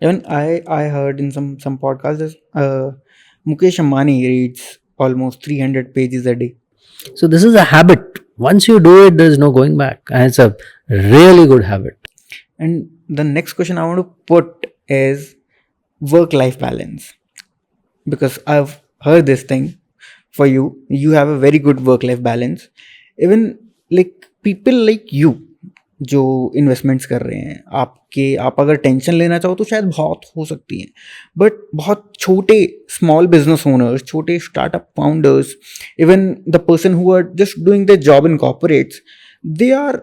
Even I heard in some podcasts, Mukesh Ambani reads almost 300 pages a day. So this is a habit. Once you do it, there is no going back. And it's a really good habit. And the next question I want to put is work-life balance, because I've heard this thing for you. You have a very good work-life balance. Even like people like you जो investments कर रहे हैं, आप अगर tension लेना चाहो तो शायद बहुत हो सकती है, बट बहुत छोटे स्मॉल बिजनेस ओनर्स, छोटे startup founders, even the person who are just doing the job in corporates, they are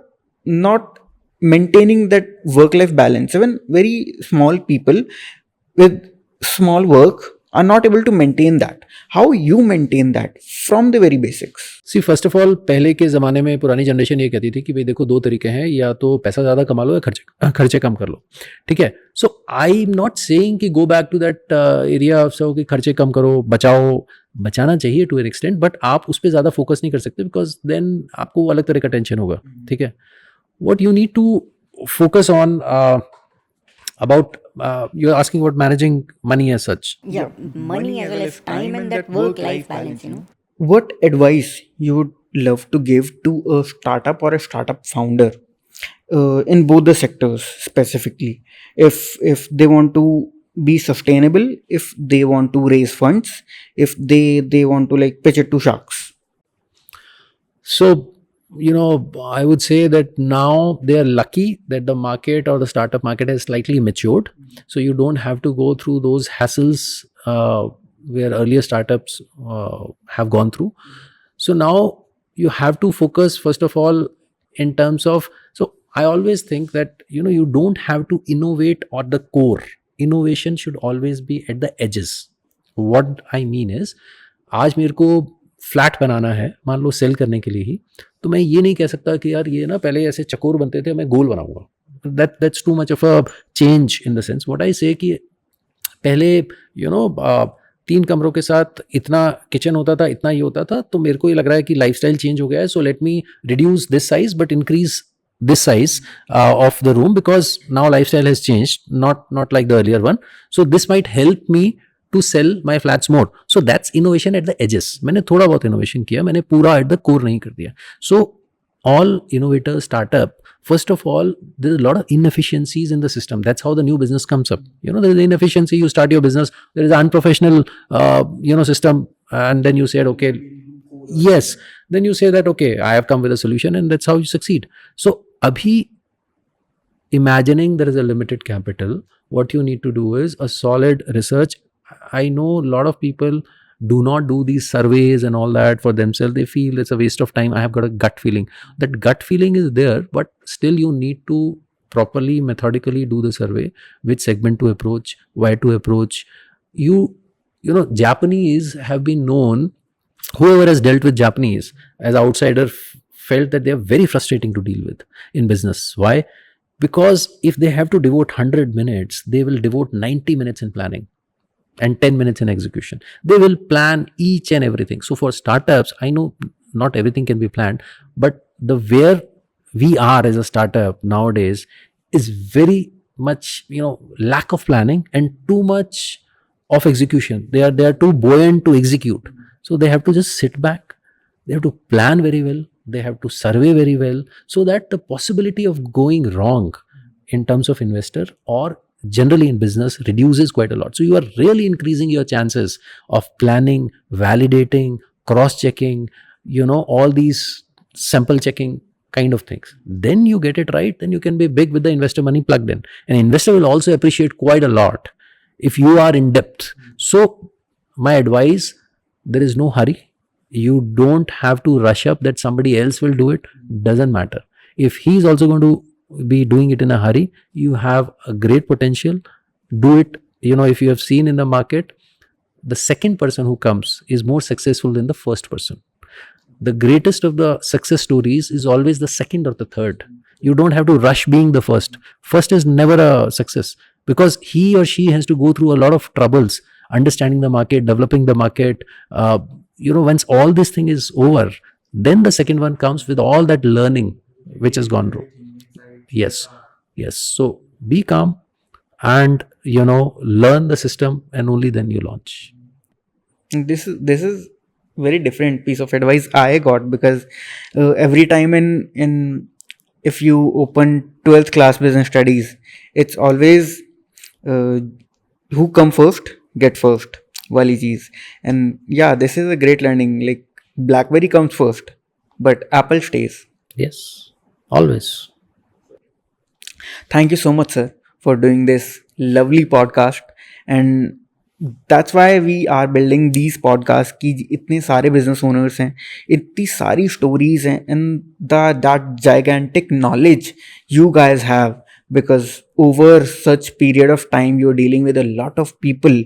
not maintaining that work life balance. Even very small people with small work are not able to maintain that. How you maintain that from the very basics? See first of all, पहले के ज़माने में पुरानी generation ये कहती थी कि भाई देखो, दो तरीके हैं, या तो पैसा ज़्यादा कमा लो या खर्चे कम कर लो. ठीक है. So I am not saying कि go back to that area of so कि खर्चे कम करो, बचाना चाहिए टू एन एक्सटेंट, बट आप उस पर ज़्यादा फोकस नहीं कर सकते, बिकॉज देन आपको अलग तरह का टेंशन होगा. ठीक है. What you need to focus on about you're asking about managing money as such. Yeah, money as well as time and that work-life balance, you know. What advice you would love to give to a startup or a startup founder in both the sectors specifically, if they want to be sustainable, if they want to raise funds, if they want to like pitch it to sharks? So, you know, I would say that now they are lucky that the market or the startup market has slightly matured. So you don't have to go through those hassles where earlier startups have gone through. So now you have to focus first of all in terms of, so I always think that, you know, you don't have to innovate at the core. Innovation should always be at the edges. What I mean is, आज मेरे को flat बनाना है, मान लो cell करने के लिए ही, तो मैं ये नहीं कह सकता कि यार ये ना पहले ऐसे चकोर बनते थे, मैं गोल बनाऊंगा. That's too much of a change in the sense. What I से कि पहले, यू नो, 3 कमरों के साथ इतना किचन होता था, इतना ही होता था, तो मेरे को ये लग रहा है कि लाइफस्टाइल चेंज हो गया है, so let me reduce this size but increase this size of the room, because now lifestyle has changed, not like the earlier one. So this might help me to sell my flats more. So that's innovation at the edges. मैंने थोड़ा बहुत innovation किया, मैंने पूरा at the core नहीं कर दिया. So all innovators, startup, first of all, there's a lot of inefficiencies in the system. That's how the new business comes up. You know, there is inefficiency. You start your business, there is an unprofessional, system, and then you said, okay, yes, then you say that, okay, I have come with a solution, and that's how you succeed. So abhi, imagining there is a limited capital, what you need to do is a solid research. I know a lot of people do not do these surveys and all that for themselves. They feel it's a waste of time. I have got a gut feeling. That gut feeling is there, but still you need to properly, methodically do the survey. Which segment to approach, where to approach. You know, Japanese have been known, whoever has dealt with Japanese as outsider felt that they are very frustrating to deal with in business. Why? Because if they have to devote 100 minutes, they will devote 90 minutes in planning and 10 minutes in execution. They will plan each and everything. So for startups, I know not everything can be planned, but the where we are as a startup nowadays is very much, you know, lack of planning and too much of execution. They are too buoyant to execute. So they have to just sit back. They have to plan very well. They have to survey very well, so that the possibility of going wrong in terms of investor or generally in business reduces quite a lot. So you are really increasing your chances of planning, validating, cross-checking, you know, all these sample checking kind of things. Then you get it right, then you can be big with the investor money plugged in. And investor will also appreciate quite a lot if you are in depth. So my advice, there is no hurry. You don't have to rush up that somebody else will do it. Doesn't matter. If he's also going to be doing it in a hurry, you have a great potential. Do it. If you have seen in the market, the second person who comes is more successful than the first person. The greatest of the success stories is always the second or the third. You don't have to rush being the first. First is never a success, because he or she has to go through a lot of troubles understanding the market, developing the market. Once all this thing is over, then the second one comes with all that learning which has gone through. Yes. So be calm and learn the system, and only then you launch. This is very different piece of advice I got, because every time in if you open 12th class business studies, it's always who come first get first wali cheez. And yeah, this is a great learning. Like, BlackBerry comes first, but Apple stays. Yes, always. Thank you so much, sir, for doing this lovely podcast. And that's why we are building these podcasts कि इतने सारे business owners हैं, इतनी सारी stories हैं, and that gigantic knowledge you guys have, because over such period of time you're dealing with a lot of people.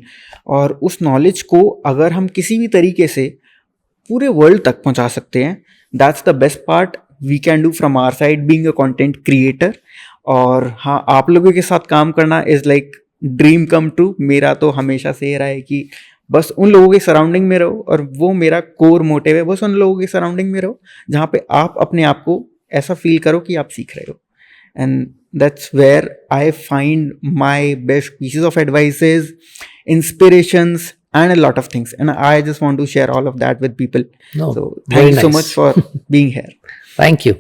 और उस knowledge को अगर हम किसी भी तरीके से पूरे वर्ल्ड तक पहुंचा सकते हैं, that's the best part we can do from our side being a content creator. और हाँ, आप लोगों के साथ काम करना is like dream come true. मेरा तो हमेशा से रहा है कि बस उन लोगों के सराउंडिंग में रहो, और वो मेरा कोर मोटिव है, बस उन लोगों के सराउंडिंग में रहो जहाँ पे आप अपने आप को ऐसा फील करो कि आप सीख रहे हो. And that's where I find my best pieces of advices, inspirations, and a lot of things, and I just want to share all of that with people. No, So very thank you so nice. much for being here. Thank you.